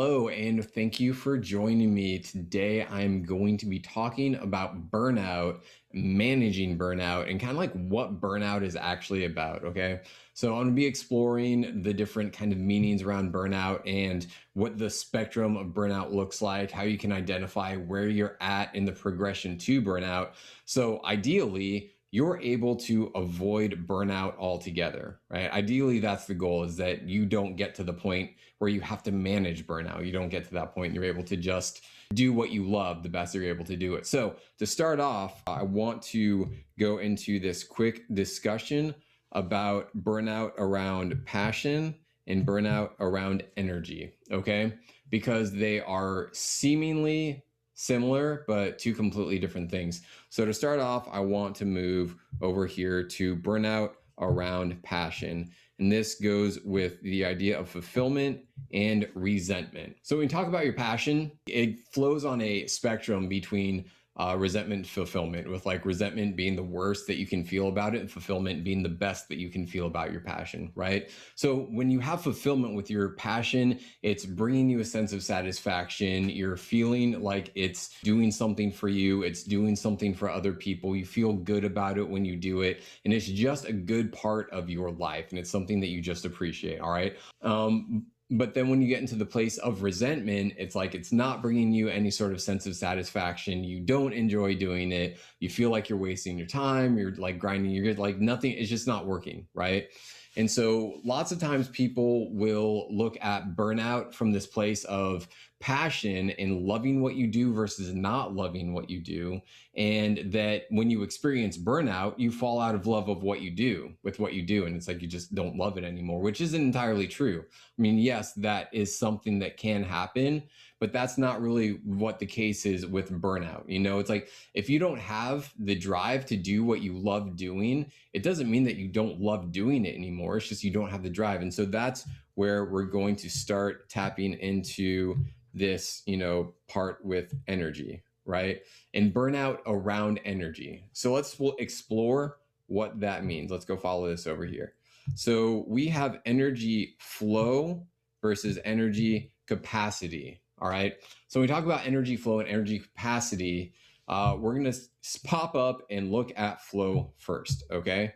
Hello, and thank you for joining me. Today, I'm going to be talking about burnout, managing burnout, and kind of like what burnout is actually about. Okay. So, I'm going to be exploring the different kind of meanings around burnout and what the spectrum of burnout looks like, how you can identify where you're at in the progression to burnout. So, ideally, you're able to avoid burnout altogether, right? Ideally, that's the goal, is that you don't get to the point where you have to manage burnout. You don't get to that point. You're able to just do what you love the best you're able to do it. So, to start off, I want to go into this quick discussion about burnout around passion and burnout around energy, okay? Because they are seemingly similar, but two completely different things. So, to start off, I want to move over here to burnout around passion. And this goes with the idea of fulfillment and resentment. So when we talk about your passion, it flows on a spectrum between resentment and fulfillment, with like resentment being the worst that you can feel about it and fulfillment being the best that you can feel about your passion, right? So when you have fulfillment with your passion, it's bringing you a sense of satisfaction. You're feeling like it's doing something for you, it's doing something for other people. You feel good about it when you do it, and it's just a good part of your life, and it's something that you just appreciate. All right. But then when you get into the place of resentment, it's like it's not bringing you any sort of sense of satisfaction. You don't enjoy doing it. You feel like you're wasting your time. You're like grinding. You're like nothing. It's just not working, right? And so lots of times people will look at burnout from this place of passion and loving what you do versus not loving what you do. And that when you experience burnout, you fall out of love of what you do with what you do. And it's like you just don't love it anymore, which isn't entirely true. I mean, yes, that is something that can happen, but that's not really what the case is with burnout. You know, it's like if you don't have the drive to do what you love doing, it doesn't mean that you don't love doing it anymore. It's just you don't have the drive. And so that's where we're going to start tapping into this, part with energy, right? And burnout around energy. So we'll explore what that means. Let's go follow this over here. So we have energy flow versus energy capacity. All right. So when we talk about energy flow and energy capacity, we're going to pop up and look at flow first. Okay.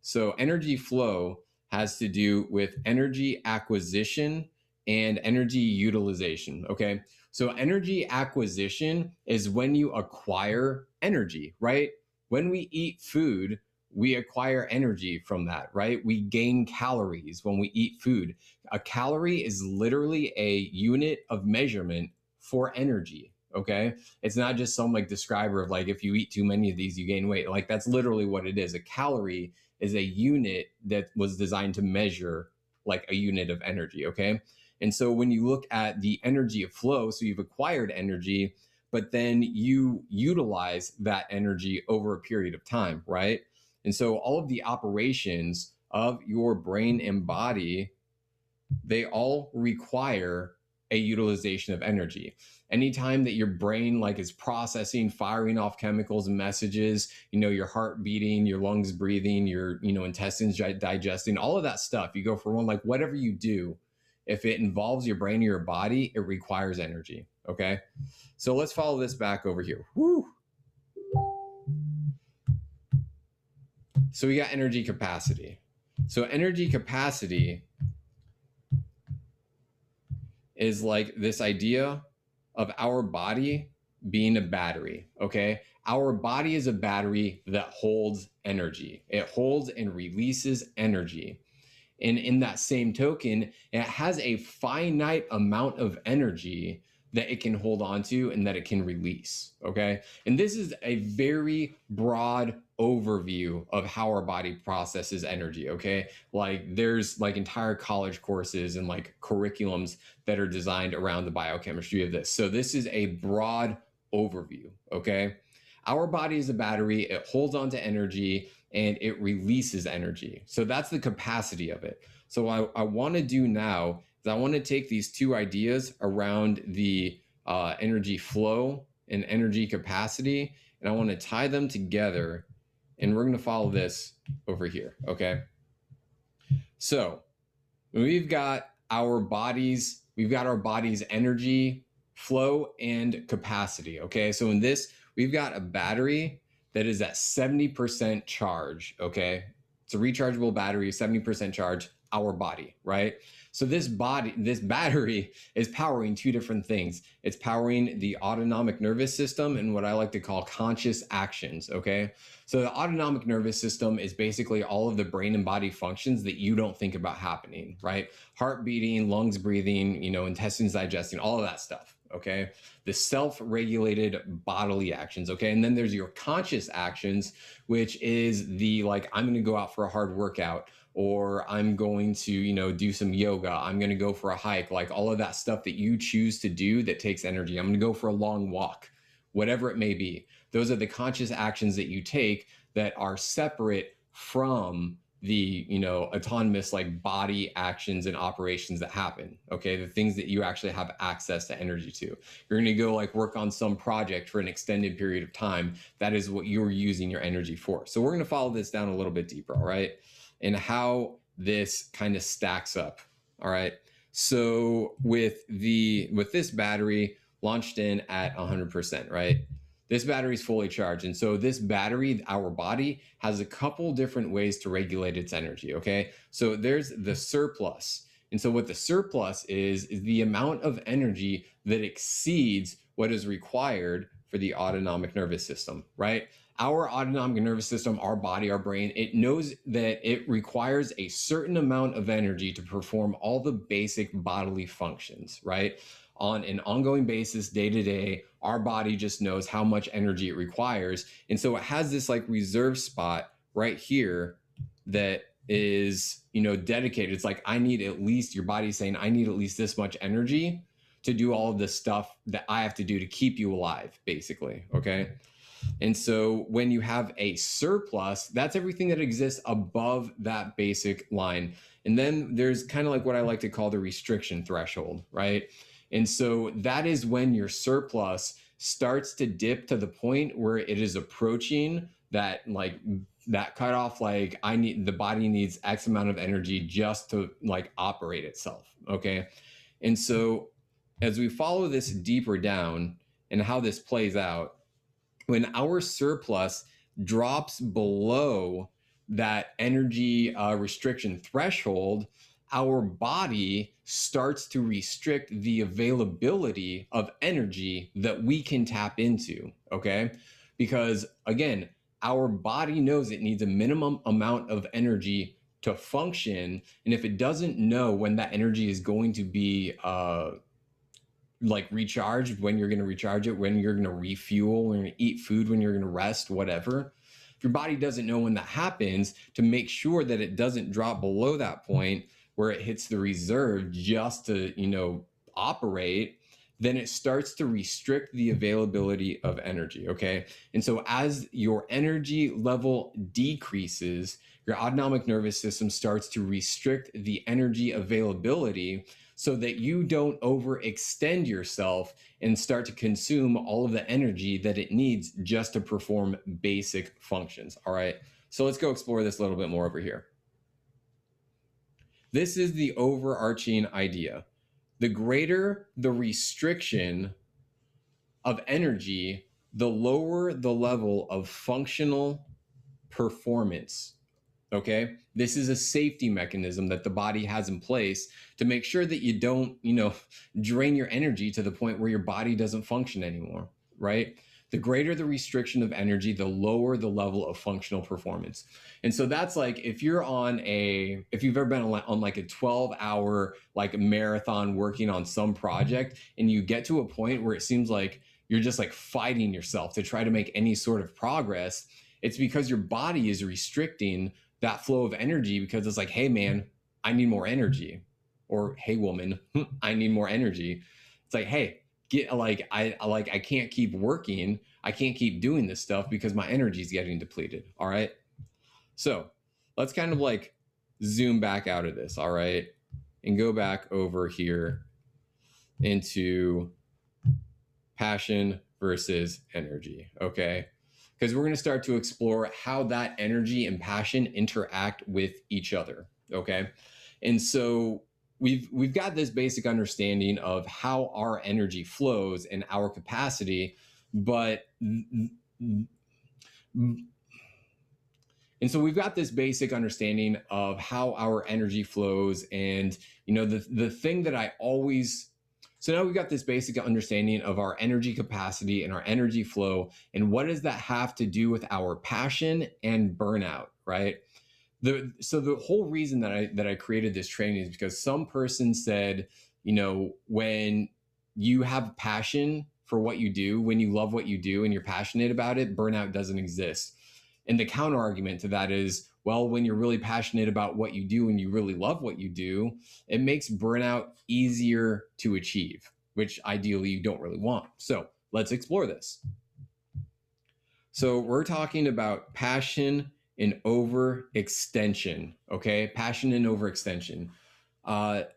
So energy flow has to do with energy acquisition and energy utilization. Okay. So energy acquisition is when you acquire energy, right? When we eat food, we acquire energy from that, right? We gain calories when we eat food. A calorie is literally a unit of measurement for energy. Okay. It's not just some like describer of like if you eat too many of these, you gain weight. Like that's literally what it is. A calorie is a unit that was designed to measure like a unit of energy. Okay. And so when you look at the energy of flow, so you've acquired energy, but then you utilize that energy over a period of time, right? And so all of the operations of your brain and body, they all require a utilization of energy. Anytime that your brain like is processing, firing off chemicals and messages, your heart beating, your lungs breathing, your intestines digesting, all of that stuff, you go for one, like whatever you do, if it involves your brain or your body, it requires energy. Okay. So let's follow this back over here. Woo. So we got energy capacity. So energy capacity is like this idea of our body being a battery. Okay. Our body is a battery that holds energy, it holds and releases energy. And in that same token, it has a finite amount of energy that it can hold on to and that it can release. Okay. And this is a very broad overview of how our body processes energy. Okay. Like there's like entire college courses and like curriculums that are designed around the biochemistry of this. So this is a broad overview. Okay. Our body is a battery, it holds on to energy and it releases energy. So that's the capacity of it. So what I want to do now is I want to take these two ideas around the energy flow and energy capacity, and I want to tie them together, and we're going to follow this over here. Okay. So we've got our body's we've got our body's energy flow and capacity. Okay, so in this, we've got a battery that is at 70% charge. Okay, it's a rechargeable battery, 70% charge, our body, right? So this battery is powering two different things. It's powering the autonomic nervous system and what I like to call conscious actions. Okay, so the autonomic nervous system is basically all of the brain and body functions that you don't think about happening, right? Heart beating, lungs breathing, intestines digesting, all of that stuff. Okay, the self-regulated bodily actions. Okay, and then there's your conscious actions, which is the like, I'm going to go out for a hard workout, or I'm going to, do some yoga. I'm going to go for a hike, like all of that stuff that you choose to do that takes energy. I'm going to go for a long walk, whatever it may be. Those are the conscious actions that you take that are separate from the autonomous like body actions and operations that happen. Okay, the things that you actually have access to energy to. You're going to go like work on some project for an extended period of time. That is what you're using your energy for. So we're going to follow this down a little bit deeper, all right, and how this kind of stacks up. All right, so with this battery launched in at 100%, right, this battery is fully charged. And so this battery, our body, has a couple different ways to regulate its energy. Okay, so there's the surplus. And so what the surplus is the amount of energy that exceeds what is required for the autonomic nervous system, right? Our autonomic nervous system, our body, our brain, it knows that it requires a certain amount of energy to perform all the basic bodily functions, right? On an ongoing basis, day to day, our body just knows how much energy it requires. And so it has this like reserve spot right here that is, dedicated. It's like, I need at least, your body's saying, I need at least this much energy to do all of the stuff that I have to do to keep you alive, basically. Okay. And so when you have a surplus, that's everything that exists above that basic line. And then there's kind of like what I like to call the restriction threshold, right? And so that is when your surplus starts to dip to the point where it is approaching that cutoff, like the body needs X amount of energy just to like operate itself. Okay. And so as we follow this deeper down and how this plays out, when our surplus drops below that energy restriction threshold, our body starts to restrict the availability of energy that we can tap into. Okay, because again, our body knows it needs a minimum amount of energy to function, and if it doesn't know when that energy is going to be like recharged, when you're going to recharge it, when you're going to refuel, when you're going to eat food, when you're going to rest, whatever. If your body doesn't know when that happens, to make sure that it doesn't drop below that point where it hits the reserve just to, operate, then it starts to restrict the availability of energy. Okay. And so as your energy level decreases, your autonomic nervous system starts to restrict the energy availability so that you don't overextend yourself and start to consume all of the energy that it needs just to perform basic functions. All right, so let's go explore this a little bit more over here. This is the overarching idea. The greater the restriction of energy, the lower the level of functional performance. Okay, this is a safety mechanism that the body has in place to make sure that you don't, drain your energy to the point where your body doesn't function anymore, right? The greater the restriction of energy, the lower the level of functional performance. And so that's like, if you've ever been on like a 12-hour like marathon working on some project, and you get to a point where it seems like you're just like fighting yourself to try to make any sort of progress, it's because your body is restricting that flow of energy, because it's like, hey man, I need more energy, or hey woman, I need more energy. It's like, hey, I can't keep working, I can't keep doing this stuff because my energy is getting depleted. All right, so let's kind of like zoom back out of this, all right, and go back over here into passion versus energy. Okay, because we're going to start to explore how that energy and passion interact with each other. Okay. And so we've got this basic understanding of how our energy flows and our capacity, but and so we've got this basic understanding of how our energy flows. And the thing that I always so now we've got this basic understanding of our energy capacity and our energy flow, and what does that have to do with our passion and burnout, right? The whole reason that I created this training is because some person said, when you have passion for what you do, when you love what you do and you're passionate about it, burnout doesn't exist. And the counter argument to that is, well, when you're really passionate about what you do and you really love what you do, it makes burnout easier to achieve, which ideally you don't really want. So let's explore this. So we're talking about passion and overextension, okay? Passion and overextension.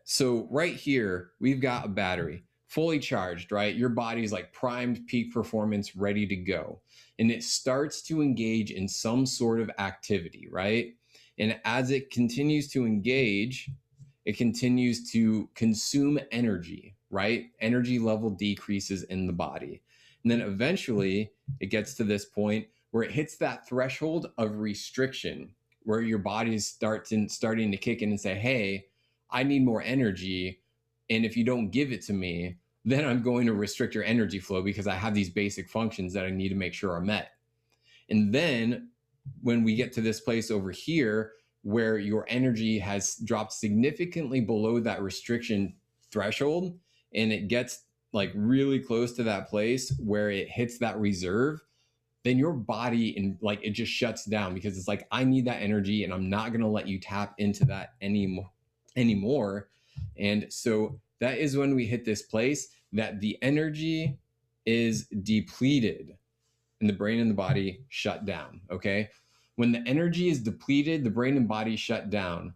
So right here, we've got a battery fully charged, right? Your body's like primed, peak performance, ready to go. And it starts to engage in some sort of activity, right? And as it continues to engage, it continues to consume energy, right? Energy level decreases in the body. And then eventually it gets to this point where it hits that threshold of restriction, where your body is starting to kick in and say, hey, I need more energy. And if you don't give it to me, then I'm going to restrict your energy flow because I have these basic functions that I need to make sure are met. And then when we get to this place over here where your energy has dropped significantly below that restriction threshold, and it gets like really close to that place where it hits that reserve, then your body it just shuts down, because it's like, I need that energy and I'm not going to let you tap into that anymore. And so that is when we hit this place that the energy is depleted and the brain and the body shut down. Okay. When the energy is depleted, the brain and body shut down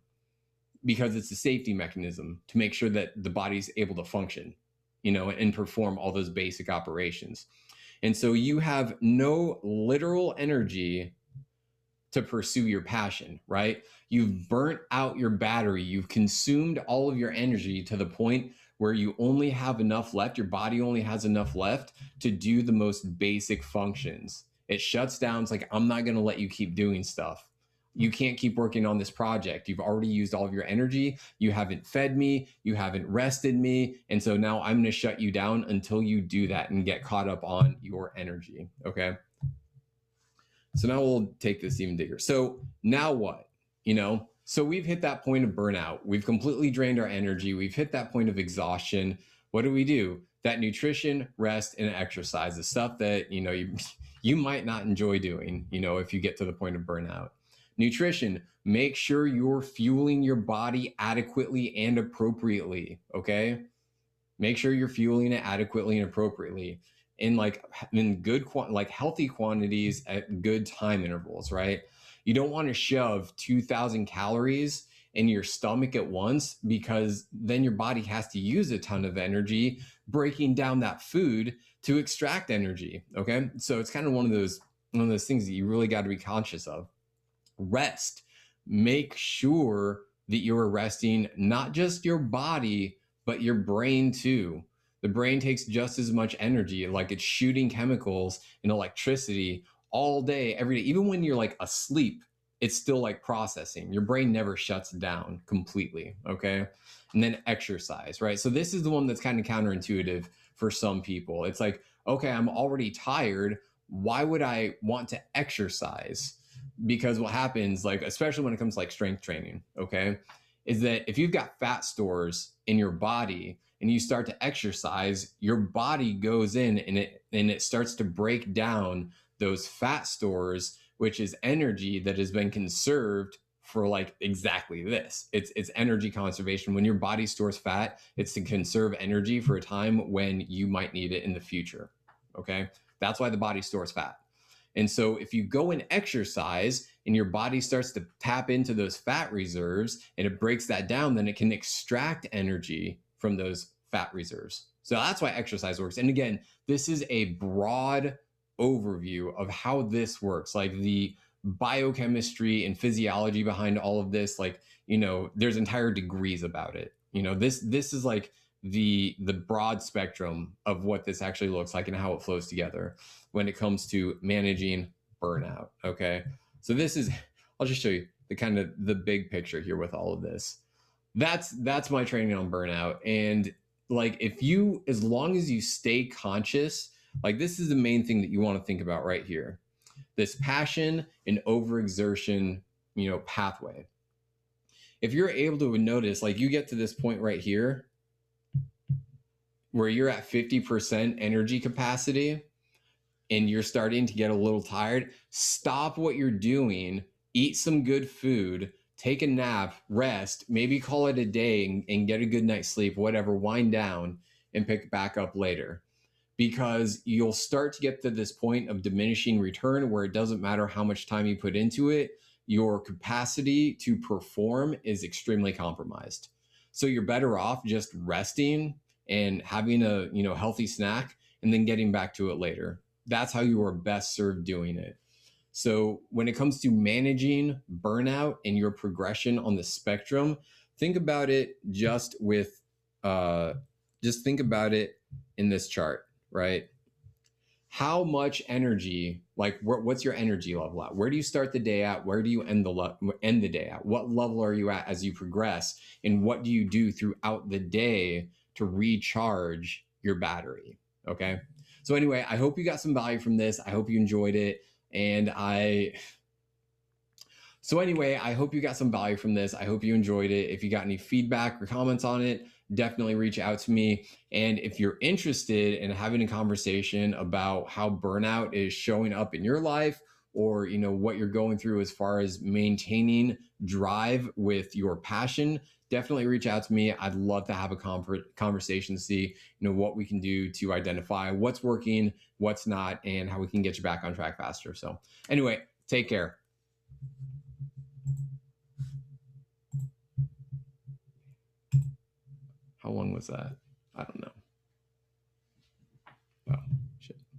because it's a safety mechanism to make sure that the body's able to function, and perform all those basic operations. And so you have no literal energy to pursue your passion, right? You've burnt out your battery. You've consumed all of your energy to the point where you only have enough left. Your body only has enough left to do the most basic functions. It shuts down. It's like, I'm not going to let you keep doing stuff. You can't keep working on this project. You've already used all of your energy. You haven't fed me. You haven't rested me. And so now I'm going to shut you down until you do that and get caught up on your energy. Okay. So now we'll take this even bigger. So now what? So we've hit that point of burnout. We've completely drained our energy. We've hit that point of exhaustion. What do? That nutrition, rest, and exercise, the stuff that, you might not enjoy doing, if you get to the point of burnout. Nutrition, make sure you're fueling your body adequately and appropriately. Okay. Make sure you're fueling it adequately and appropriately in good healthy quantities at good time intervals, right? You don't want to shove 2,000 calories in your stomach at once, because then your body has to use a ton of energy breaking down that food to extract energy. Okay. So it's kind of one of those things that you really got to be conscious of. Rest. Make sure that you're resting not just your body, but your brain too. The brain takes just as much energy, like it's shooting chemicals and electricity all day, every day. Even when you're like asleep, it's still like processing. Your brain never shuts down completely. Okay. And then exercise, right? So this is the one that's kind of counterintuitive for some people. It's like, okay, I'm already tired. Why would I want to exercise? Because what happens, like, especially when it comes to like strength training, okay, is that if you've got fat stores in your body and you start to exercise, your body goes in and it starts to break down those fat stores, which is energy that has been conserved for like exactly this. It's energy conservation. When your body stores fat, it's to conserve energy for a time when you might need it in the future. Okay. That's why the body stores fat. And so if you go and exercise and your body starts to tap into those fat reserves and it breaks that down, then it can extract energy from those fat reserves. So that's why exercise works. And again, this is a broad overview of how this works, like the biochemistry and physiology behind all of this. Like, there's entire degrees about it. this is like the broad spectrum of what this actually looks like and how it flows together when it comes to managing burnout. Okay. So this is, I'll just show you the kind of the big picture here with all of this. That's my training on burnout. And like, if you, as long as you stay conscious, like this is the main thing that you want to think about right here, this passion and overexertion, pathway. If you're able to notice, like you get to this point right here where you're at 50% energy capacity and you're starting to get a little tired, stop what you're doing, eat some good food, take a nap, rest, maybe call it a day and get a good night's sleep, whatever, wind down and pick back up later. Because you'll start to get to this point of diminishing return where it doesn't matter how much time you put into it, your capacity to perform is extremely compromised. So you're better off just resting and having a healthy snack and then getting back to it later. That's how you are best served doing it. So when it comes to managing burnout and your progression on the spectrum, think about it just think about it in this chart, right? How much energy, like what's your energy level at? Where do you start the day at? Where do you end the day at? What level are you at as you progress? And what do you do throughout the day to recharge your battery? Okay. So anyway, I hope you got some value from this. I hope you enjoyed it. And so anyway, I hope you got some value from this. I hope you enjoyed it. If you got any feedback or comments on it, definitely reach out to me. And if you're interested in having a conversation about how burnout is showing up in your life, or what you're going through as far as maintaining drive with your passion, definitely reach out to me. I'd love to have a conversation to see what we can do to identify what's working, what's not, and how we can get you back on track faster. So anyway, take care. How long was that? I don't know.